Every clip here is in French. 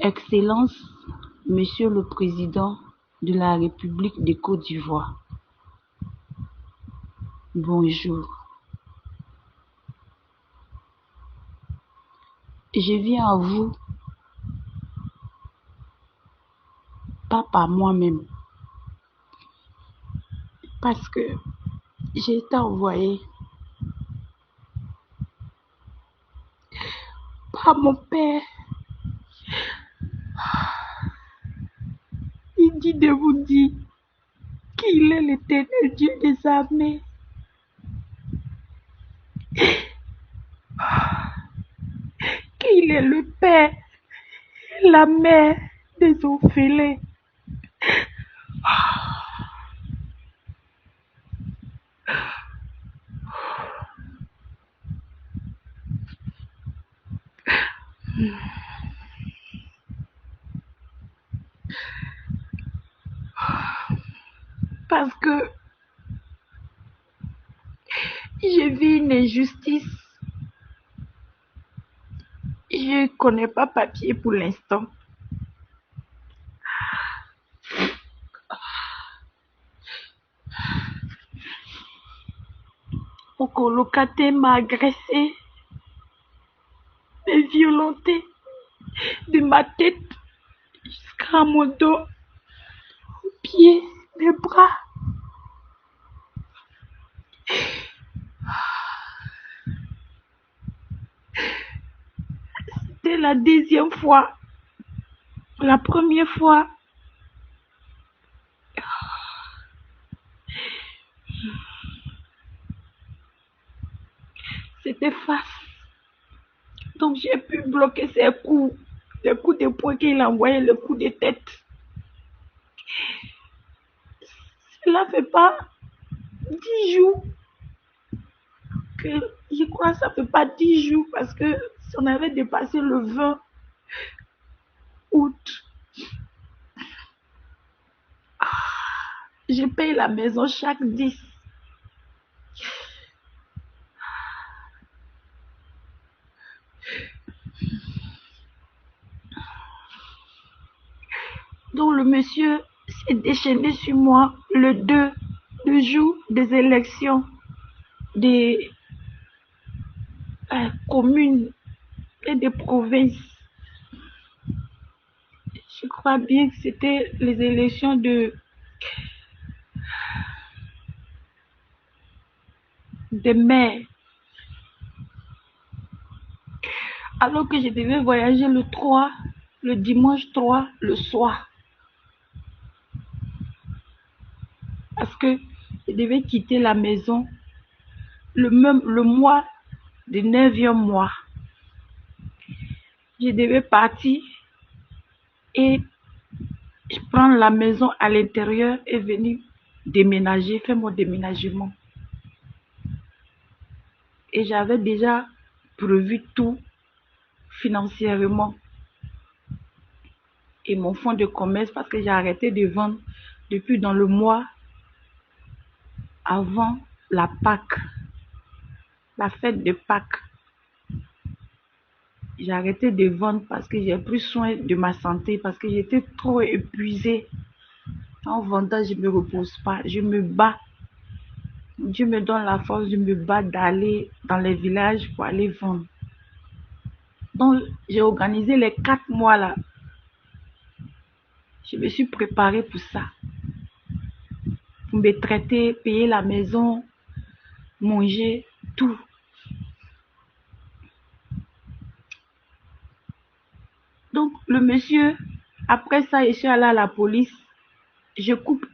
Excellence, Monsieur le Président de la République de Côte d'Ivoire, bonjour. Je viens à vous, pas par moi-même, parce que j'ai été envoyé par mon père. Il dit de vous dire qu'il est l'éternel Dieu des armées, qu'il est le père, la mère des orphelins. Parce que j'ai vu une injustice. Je ne connais pas papier pour l'instant. Mon colocataire m'a agressé, m'a violenté de ma tête jusqu'à mon dos, pieds, mes bras. C'était la deuxième fois. La première fois, c'était face. Donc j'ai pu bloquer ses coups, les coups de poing qu'il envoyait, le coup de tête. Cela fait pas 10 jours que, je crois que ça fait pas 10 jours parce que on avait dépassé le 20 août. Je paye la maison chaque 10. Donc le monsieur s'est déchaîné sur moi le 2, le jour des élections des communes et des provinces. Je crois bien que c'était les élections de maires. Alors que je devais voyager le 3, le dimanche 3, le soir. Parce que je devais quitter la maison le mois du 9e mois. Je devais partir et prendre la maison à l'intérieur et venir déménager, faire mon déménagement. Et j'avais déjà prévu tout financièrement. Et mon fonds de commerce parce que j'ai arrêté de vendre depuis dans le mois avant la Pâques, la fête de Pâques. J'ai arrêté de vendre parce que j'ai pris soin de ma santé, parce que j'étais trop épuisée. En vendant, je ne me repose pas, je me bats. Dieu me donne la force, je me bats d'aller dans les villages pour aller vendre. Donc, j'ai organisé les 4 mois là. Je me suis préparée pour ça. Pour me traiter, payer la maison, manger, tout. Donc, le monsieur, après ça, je suis allée à la police. Je coupe.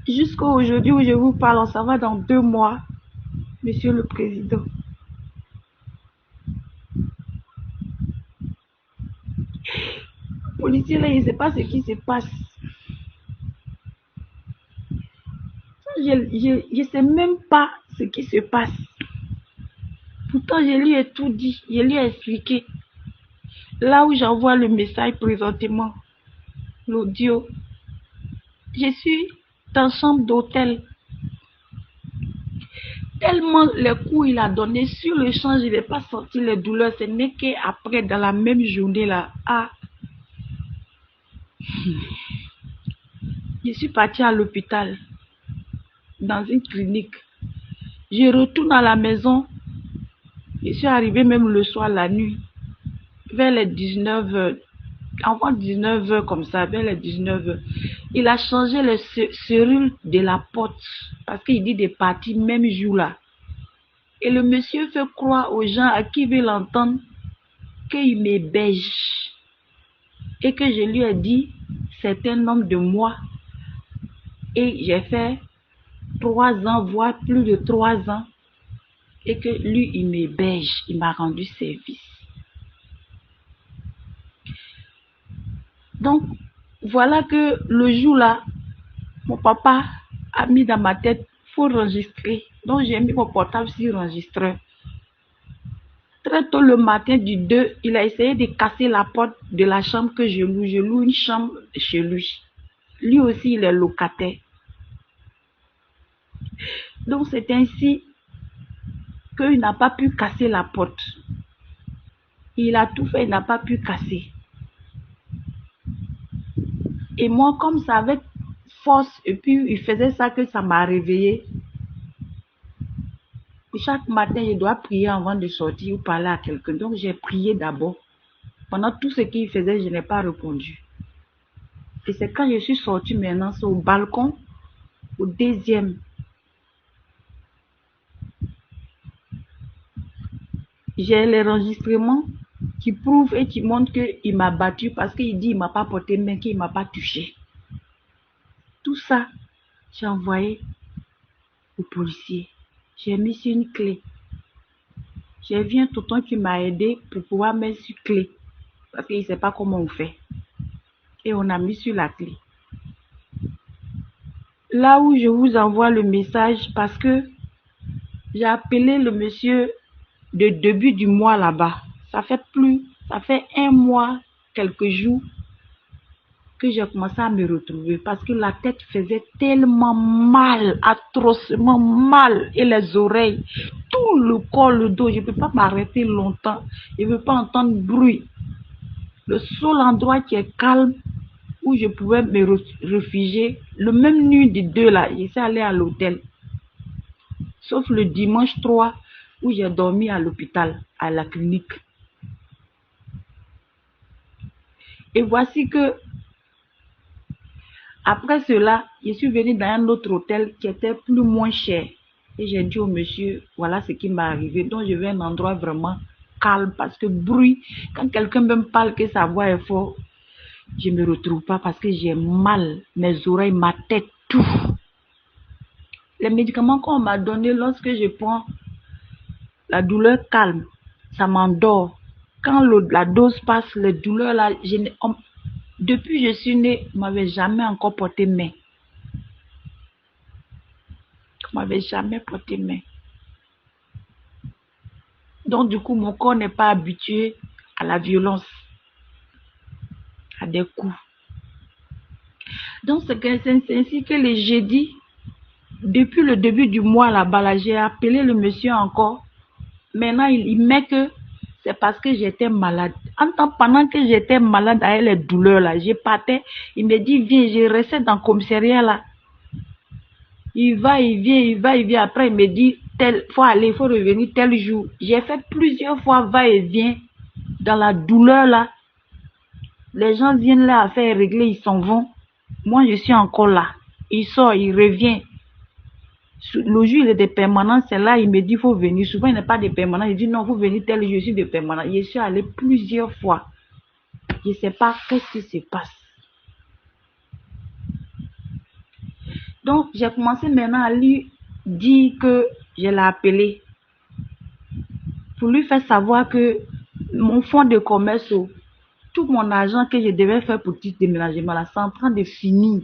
Jusqu'à aujourd'hui où je vous parle, ça va dans 2 mois, Monsieur le Président. Le policier là, il ne sait pas ce qui se passe. Je ne sais même pas ce qui se passe. Pourtant, je lui ai tout dit, je lui ai expliqué. Là où j'envoie le message présentement, l'audio, je suis dans chambre d'hôtel. Tellement les coups il a donné sur le champ, je n'ai pas senti les douleurs. Ce n'est qu'après, dans la même journée là, je suis partie à l'hôpital, dans une clinique. Je retourne à la maison. Je suis arrivée même le soir, la nuit, vers les 19h, avant 19h comme ça, vers les 19h. Il a changé le serrure de la porte parce qu'il dit de partir même jour là. Et le monsieur fait croire aux gens à qui veut l'entendre qu'il m'héberge. Et que je lui ai dit, c'est un homme de moi. Et j'ai fait 3 ans, voire plus de 3 ans. Et que lui, il m'héberge. Il m'a rendu service. Donc, voilà que le jour là, mon papa a mis dans ma tête, il faut enregistrer. Donc, j'ai mis mon portable sur enregistreur. Très tôt le matin du 2, il a essayé de casser la porte de la chambre que je loue. Je loue une chambre chez lui. Lui aussi, il est locataire. Donc, c'est ainsi qu'il n'a pas pu casser la porte. Il a tout fait, il n'a pas pu casser. Et moi, comme ça avec force, et puis il faisait ça que ça m'a réveillée. Chaque matin, je dois prier avant de sortir ou parler à quelqu'un. Donc, j'ai prié d'abord. Pendant tout ce qu'il faisait, je n'ai pas répondu. Et c'est quand je suis sortie maintenant, c'est au balcon, au deuxième. J'ai les enregistrements qui prouvent et qui montrent qu'il m'a battu parce qu'il dit qu'il ne m'a pas porté main, qu'il ne m'a pas touché. Tout ça, j'ai envoyé au policier. J'ai mis sur une clé. J'ai vu un tonton qui m'a aidé pour pouvoir mettre sur clé. Parce qu'il ne sait pas comment on fait. Et on a mis sur la clé. Là où je vous envoie le message, parce que j'ai appelé le monsieur de début du mois là-bas. Ça fait 1 mois, quelques jours, que j'ai commencé à me retrouver parce que la tête faisait tellement mal, atrocement mal, et les oreilles, tout le corps, le dos, je ne peux pas m'arrêter longtemps, je ne veux pas entendre bruit. Le seul endroit qui est calme, où je pouvais me réfugier, le même nuit des 2 là, je suis allée à l'hôtel. Sauf le dimanche 3, où j'ai dormi à l'hôpital, à la clinique. Et voici que, après cela, je suis venue dans un autre hôtel qui était plus moins cher. Et j'ai dit au monsieur, voilà ce qui m'est arrivé. Donc, je vais à un endroit vraiment calme parce que bruit, quand quelqu'un me parle que sa voix est forte, je ne me retrouve pas parce que j'ai mal, mes oreilles, ma tête, tout. Les médicaments qu'on m'a donnés lorsque je prends, la douleur calme, ça m'endort. Quand la dose passe, les douleurs là, depuis que je suis née, on ne m'avait jamais encore porté main. On ne m'avait jamais porté main. Donc du coup, mon corps n'est pas habitué à la violence, à des coups. Donc c'est ainsi que le jeudi, depuis le début du mois là-bas, j'ai appelé le monsieur encore. Maintenant, il met que c'est parce que j'étais malade. Pendant que j'étais malade avec les douleurs là, je partais, il me dit viens, je restais dans le commissariat là. Il va, il vient, il va, il vient. Après, il me dit faut aller, il faut revenir tel jour. J'ai fait plusieurs fois va et vient dans la douleur là. Les gens viennent là à faire régler, ils s'en vont. Moi, je suis encore là. Il sort, il revient. Le jour, il est de permanence, c'est là, il me dit, il faut venir. Souvent, il n'est pas de permanence. Il dit, non, il faut venir tel jour, je suis de permanence. Je suis allée plusieurs fois. Je ne sais pas qu'est-ce qui se passe. Donc, j'ai commencé maintenant à lui dire que je l'ai appelé pour lui faire savoir que mon fonds de commerce, tout mon argent que je devais faire pour petit déménagement, là, c'est en train de finir.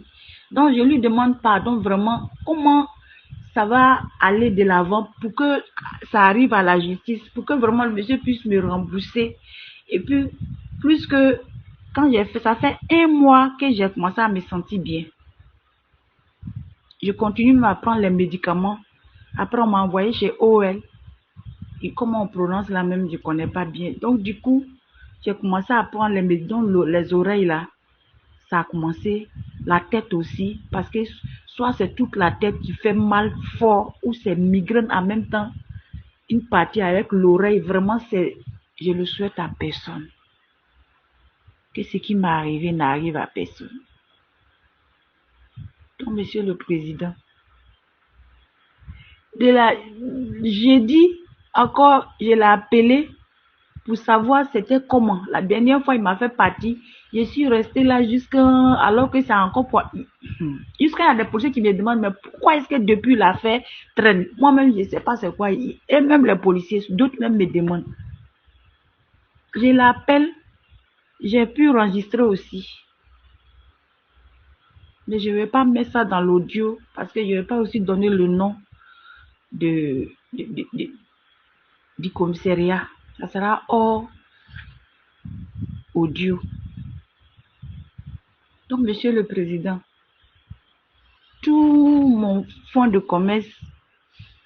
Donc, je lui demande pardon vraiment, comment ça va aller de l'avant pour que ça arrive à la justice, pour que vraiment le monsieur puisse me rembourser. Et puis, plus que quand j'ai fait, ça fait 1 mois que j'ai commencé à me sentir bien. Je continue à prendre les médicaments Après, on m'a envoyé chez OL. Et comment on prononce la même, je ne connais pas bien. Donc, du coup, j'ai commencé à prendre les médicaments, les oreilles là. Ça a commencé, la tête aussi, parce que soit c'est toute la tête qui fait mal fort, ou c'est migraine en même temps. Une partie avec l'oreille, vraiment, je le souhaite à personne. Que ce qui m'est arrivé n'arrive à personne. Donc, Monsieur le Président, j'ai dit encore, je l'ai appelé pour savoir c'était comment. La dernière fois, il m'a fait partie. Je suis restée là jusqu'à, alors que c'est encore pour, jusqu'à il y a des policiers qui me demandent, mais pourquoi est-ce que depuis l'affaire traîne? Moi-même, je ne sais pas c'est quoi. Et même les policiers, d'autres même me demandent. Je l'appelle, j'ai pu enregistrer aussi. Mais je ne vais pas mettre ça dans l'audio parce que je ne vais pas aussi donner le nom de, du commissariat. Ça sera hors audio. Donc, Monsieur le Président, tout mon fonds de commerce,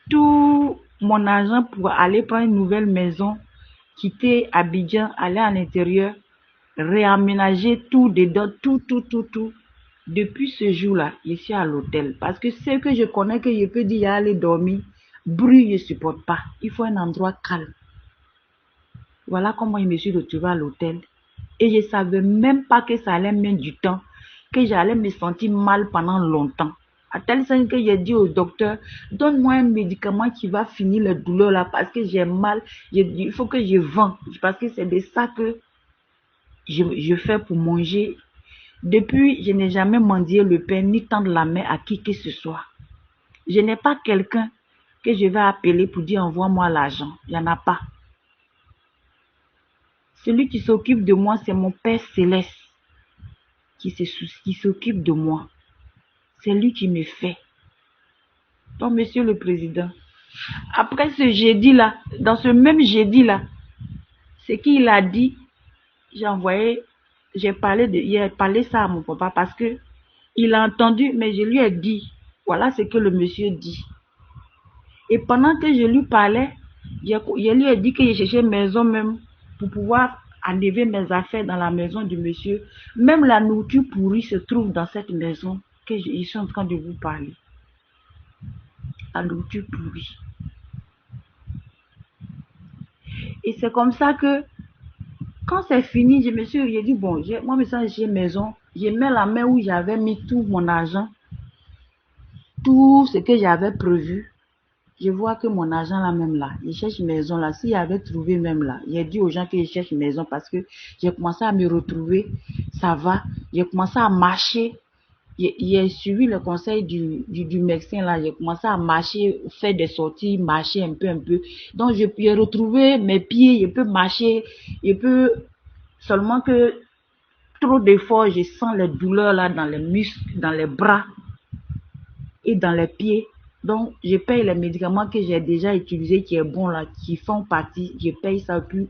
tout mon argent pour aller prendre une nouvelle maison, quitter Abidjan, aller à l'intérieur, réaménager tout dedans, tout. Depuis ce jour-là, je suis à l'hôtel. Parce que ce que je connais, que je peux dire aller dormir, bruit, je ne supporte pas. Il faut un endroit calme. Voilà comment je me suis retrouvée à l'hôtel. Et je ne savais même pas que ça allait mettre du temps, que j'allais me sentir mal pendant longtemps. À tel sens que j'ai dit au docteur, donne-moi un médicament qui va finir la douleur là parce que j'ai mal. Il faut que je vende parce que c'est de ça que je fais pour manger. Depuis, je n'ai jamais mendié le pain ni tendre la main à qui que ce soit. Je n'ai pas quelqu'un que je vais appeler pour dire envoie-moi l'argent. Il n'y en a pas. Celui qui s'occupe de moi, c'est mon Père Céleste qui s'occupe de moi. C'est lui qui me fait. Donc, Monsieur le Président, après ce jeudi-là, dans ce même jeudi-là, ce qu'il a dit, j'ai parlé ça à mon papa parce que il a entendu, mais je lui ai dit, voilà ce que le monsieur dit. Et pendant que je lui parlais, je lui ai dit que je cherchais une maison même pour pouvoir enlever mes affaires dans la maison du monsieur. Même la nourriture pourrie se trouve dans cette maison que je suis en train de vous parler. La nourriture pourrie. Et c'est comme ça que, quand c'est fini, j'ai dit, bon, moi, je sens j'ai maison. Je mets la main où j'avais mis tout mon argent, tout ce que j'avais prévu. Je vois que mon argent là même là, je cherche une maison là. S'il avait trouvé même là, j'ai dit aux gens que je cherche une maison parce que j'ai commencé à me retrouver, ça va. J'ai commencé à marcher. J'ai suivi le conseil du médecin là. J'ai commencé à marcher, faire des sorties, marcher un peu. Donc j'ai retrouvé mes pieds, je peux marcher, je peux seulement que trop d'efforts, je sens les douleurs là dans les muscles, dans les bras et dans les pieds. Donc, je paye les médicaments que j'ai déjà utilisés, qui est bon là, qui font partie, je paye ça plus.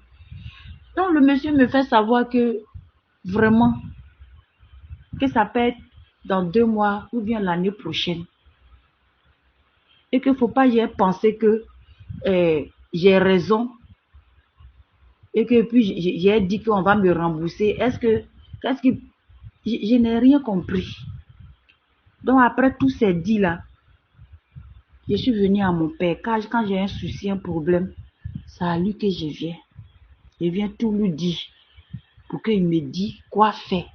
Donc, le monsieur me fait savoir que vraiment, que ça peut être dans 2 mois ou bien l'année prochaine. Et qu'il ne faut pas y penser que j'ai raison et que puis j'ai dit qu'on va me rembourser. Qu'est-ce que, je n'ai rien compris. Donc, après tout ces dit là, je suis venue à mon père. Quand j'ai un souci, un problème, c'est à lui que je viens. Je viens tout lui dire pour qu'il me dise quoi faire.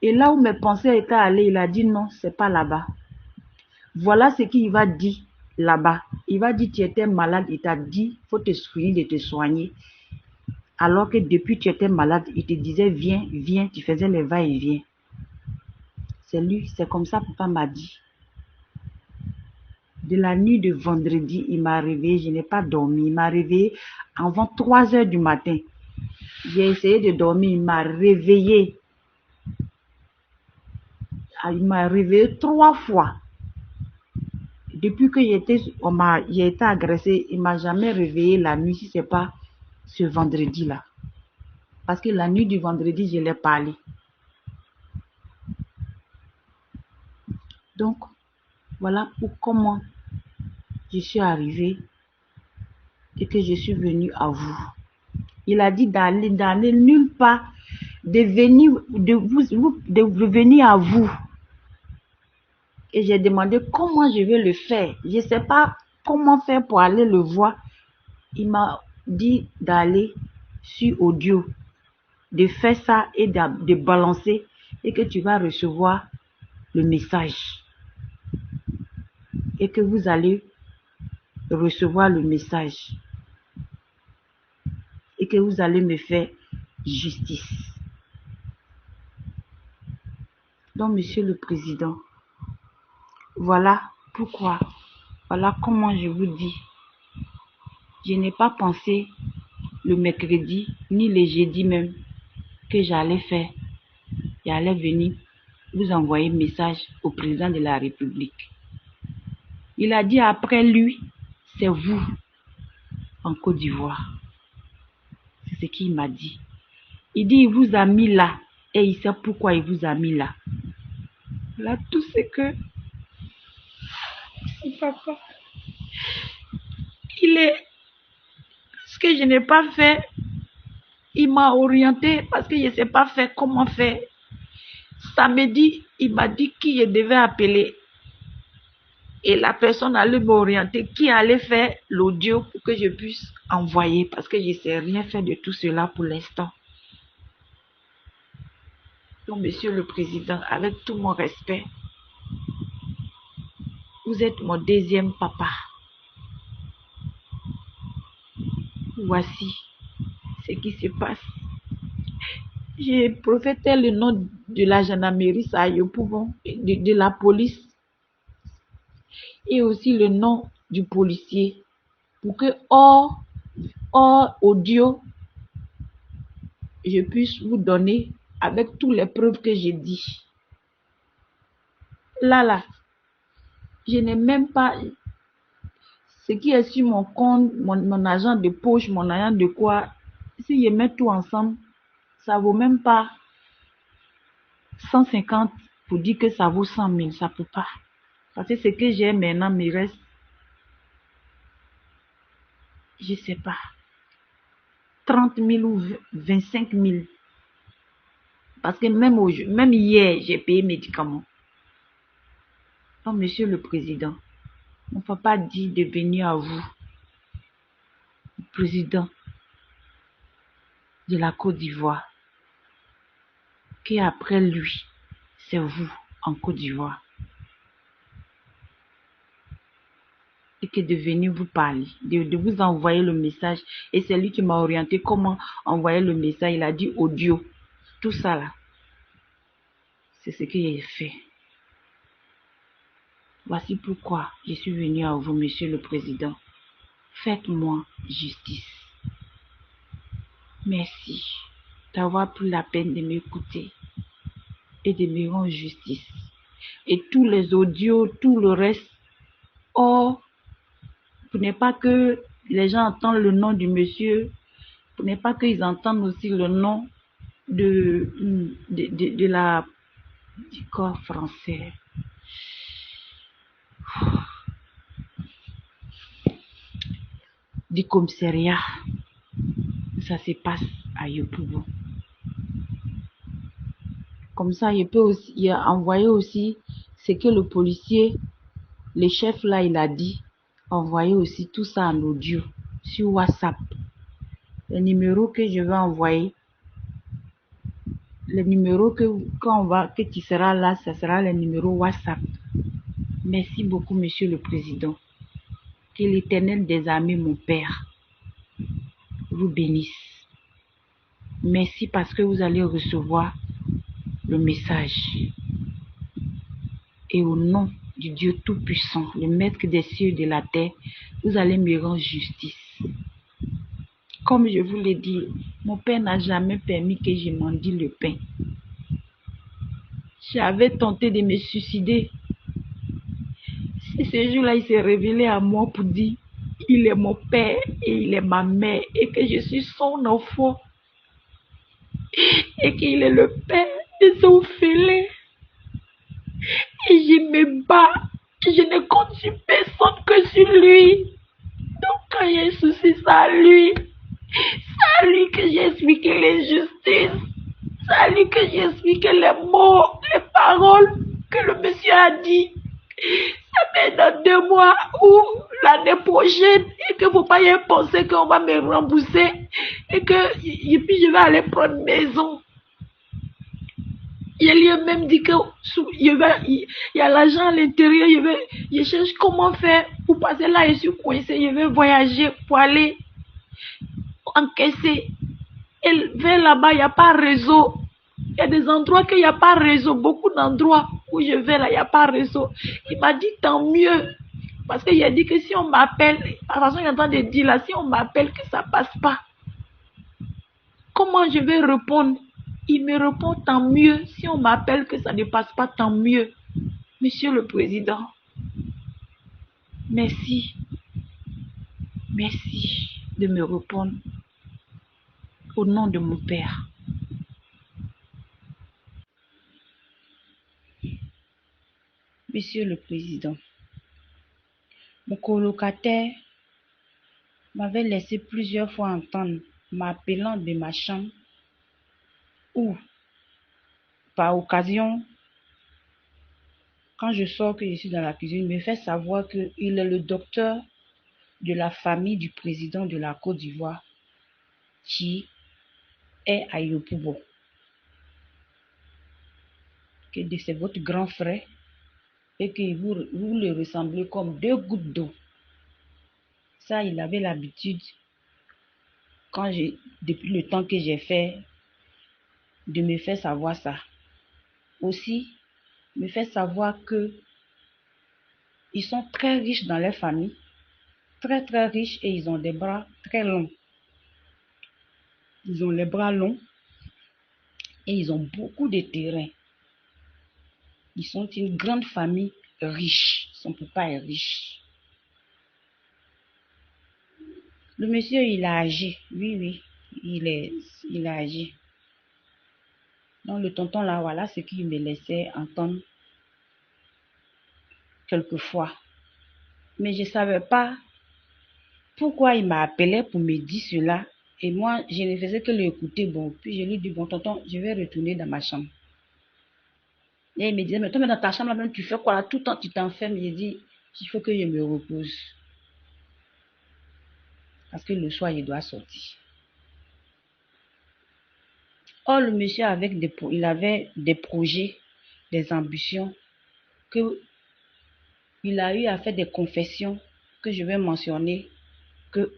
Et là où mes pensées étaient allées, il a dit non, c'est pas là-bas. Voilà ce qu'il va dire là-bas. Il va dire tu étais malade, il t'a dit faut te soigner, de te soigner. Alors que depuis tu étais malade, il te disait viens, tu faisais les va-et-vient. C'est lui, c'est comme ça papa m'a dit. De la nuit de vendredi, il m'a réveillé, je n'ai pas dormi. Il m'a réveillé avant 3 heures du matin. J'ai essayé de dormir, il m'a réveillé. Il m'a réveillé 3 fois. Depuis que j'ai été agressée, il ne m'a jamais réveillé la nuit si ce n'est pas ce vendredi-là. Parce que la nuit du vendredi, je l'ai parlé. Donc, voilà pour comment je suis arrivée et que je suis venue à vous. Il a dit d'aller nulle part, de venir à vous. Et j'ai demandé comment je vais le faire. Je ne sais pas comment faire pour aller le voir. Il m'a dit d'aller sur audio, de faire ça et de balancer et que tu vas recevoir le message. Et que vous allez recevoir le message. Et que vous allez me faire justice. Donc, Monsieur le Président, voilà pourquoi, voilà comment je vous dis. Je n'ai pas pensé le mercredi, ni le jeudi même, que j'allais venir vous envoyer un message au président de la République. Il a dit après lui, c'est vous en Côte d'Ivoire. C'est ce qu'il m'a dit. Il dit, il vous a mis là et il sait pourquoi il vous a mis là. Là, tout ce que papa, ce que je n'ai pas fait, il m'a orienté parce que je ne sais pas faire comment faire. Samedi, il m'a dit qui je devais appeler. Et la personne allait m'orienter qui allait faire l'audio pour que je puisse envoyer parce que je ne sais rien faire de tout cela pour l'instant. Donc, Monsieur le Président, avec tout mon respect, vous êtes mon deuxième papa. Voici ce qui se passe. J'ai prophété le nom de la gendarmerie Sayopouvon, de la police et aussi le nom du policier pour que hors audio, je puisse vous donner avec toutes les preuves que j'ai dit. Là, je n'ai même pas ce qui est sur mon compte, mon argent de poche, mon argent de quoi. Si je mets tout ensemble, ça vaut même pas 150 pour dire que ça vaut 100 000. Ça peut pas. Parce que ce que j'ai maintenant me reste, je sais pas, 30 000 ou 25 000. Parce que même hier, j'ai payé médicaments. Donc, Monsieur le Président, on ne peut pas dire de venir à vous, président de la Côte d'Ivoire, qu'après lui, c'est vous en Côte d'Ivoire. Et que de venir vous parler, de vous envoyer le message. Et c'est lui qui m'a orienté comment envoyer le message. Il a dit audio. Tout ça là, c'est ce que j'ai fait. Voici pourquoi je suis venu à vous, Monsieur le Président. Faites-moi justice. Merci d'avoir pris la peine de m'écouter et de me rendre justice. Et tous les audios, tout le reste, pour ne pas que les gens entendent le nom du monsieur, pour ne pas qu'ils entendent aussi le nom de la du corps français. Du commissariat. Ça se passe à Yopougon. Comme ça, il peut aussi envoyer aussi ce que le policier, le chef là, il a dit. Envoyer aussi tout ça en audio sur WhatsApp. Le numéro que je vais envoyer, le numéro que tu seras là, ça sera le numéro WhatsApp. Merci beaucoup, Monsieur le Président. Que l'Éternel des armées, mon Père, vous bénisse. Merci parce que vous allez recevoir le message. Et au nom du Dieu Tout-Puissant, le Maître des cieux et de la terre, vous allez me rendre justice. Comme je vous l'ai dit, mon Père n'a jamais permis que je mendie le pain. J'avais tenté de me suicider. Et ce jour-là, il s'est révélé à moi pour dire, il est mon Père et il est ma mère et que je suis son enfant. Et qu'il est le Père des orphelins. Et je me bats Je ne compte sur personne que sur lui. Donc quand il y a un souci, c'est à lui. C'est à lui que j'ai expliqué les justices. C'est à lui que j'ai expliqué les mots, les paroles que le monsieur a dit. Ça fait dans 2 mois ou l'année prochaine et que faut pas y penser qu'on va me rembourser et puis je vais aller prendre une maison. Il lui a même dit que il y a l'argent à l'intérieur, je cherche comment faire pour passer là, je suis coincé, je vais voyager pour aller encaisser. Et vers là-bas, il n'y a pas réseau. Il y a des endroits qu'il n'y a pas réseau. Beaucoup d'endroits où je vais là, il n'y a pas réseau. Il m'a dit tant mieux. Parce qu'il a dit que si on m'appelle, de toute façon, il est en train de dire là, si on m'appelle que ça passe pas, comment je vais répondre? Il me répond tant mieux. Si on m'appelle que ça ne passe pas, tant mieux. Monsieur le Président, merci. Merci de me répondre au nom de mon Père. Monsieur le Président, mon colocataire m'avait laissé plusieurs fois entendre, m'appelant de ma chambre ou par occasion, quand je sors que je suis dans la cuisine, me fait savoir qu'il est le docteur de la famille du président de la Côte d'Ivoire qui est à Yopougon. Que c'est votre grand frère et que vous le ressemblez comme 2 gouttes d'eau. Ça, il avait l'habitude, depuis le temps que j'ai fait, de me faire savoir ça. Aussi, me fait savoir que ils sont très riches dans leur famille, très très riches et ils ont des bras très longs. Ils ont les bras longs et ils ont beaucoup de terrain. Ils sont une grande famille riche. Son papa est riche. Le monsieur, il a agi. Oui, il a agi. Donc le tonton là, voilà ce qu'il me laissait entendre quelquefois. Mais je ne savais pas pourquoi il m'a appelé pour me dire cela. Et moi, je ne faisais que l'écouter. Bon, puis je lui dis, bon, tonton, je vais retourner dans ma chambre. Et il me disait, mais toi, dans ta chambre, même, tu fais quoi là? Tout le temps, tu t'enfermes. J'ai dit, il faut que je me repose. Parce que le soir, il doit sortir. Or, le monsieur, il avait des projets, des ambitions, que il a eu à faire des confessions que je vais mentionner. Que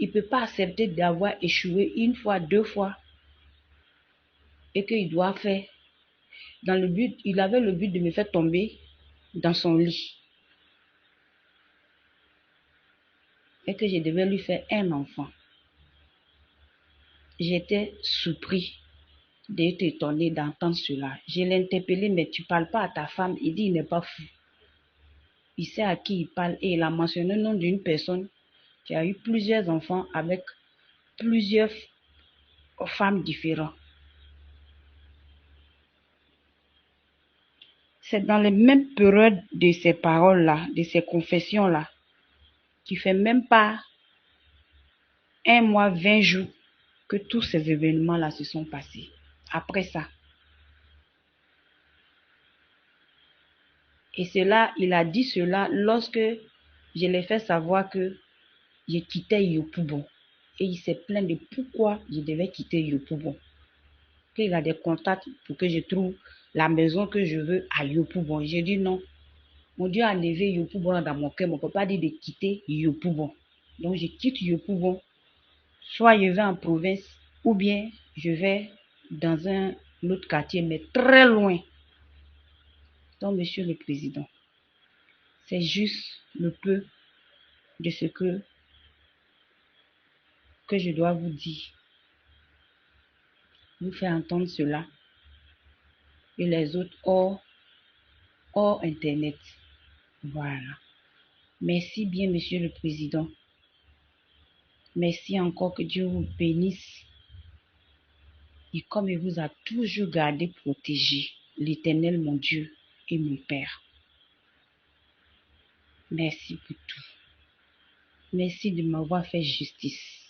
il ne peut pas accepter d'avoir échoué 1 fois, 2 fois. Et qu'il doit faire il avait le but de me faire tomber dans son lit. Et que je devais lui faire un enfant. J'étais surpris d'être étonné d'entendre cela. Je l'ai interpellé, mais tu ne parles pas à ta femme. Il dit, il n'est pas fou. Il sait à qui il parle et il a mentionné le nom d'une personne qui a eu plusieurs enfants avec plusieurs femmes différentes. C'est dans les mêmes périodes de ces paroles-là, de ces confessions-là, qui fait même pas 1 mois, 20 jours que tous ces événements-là se sont passés. Après ça. Et cela, il a dit cela lorsque je l'ai fait savoir que je quittais Yopougon. Et il s'est plaint de pourquoi je devais quitter Yopougon. Qu'il a des contacts pour que je trouve la maison que je veux à Yopougon. J'ai dit non. Mon Dieu a levé Yopougon dans mon cœur. On ne peut pas dire de quitter Yopougon. Donc je quitte Yopougon. Soit je vais en province ou bien je vais dans un autre quartier, mais très loin. Donc, Monsieur le Président, c'est juste le peu de ce que je dois vous dire. Vous faire entendre cela et les autres hors Internet. Voilà. Merci bien, Monsieur le Président. Merci encore, que Dieu vous bénisse. Et comme il vous a toujours gardé, protégé, l'Éternel, mon Dieu, et mon père. Merci pour tout. Merci de m'avoir fait justice.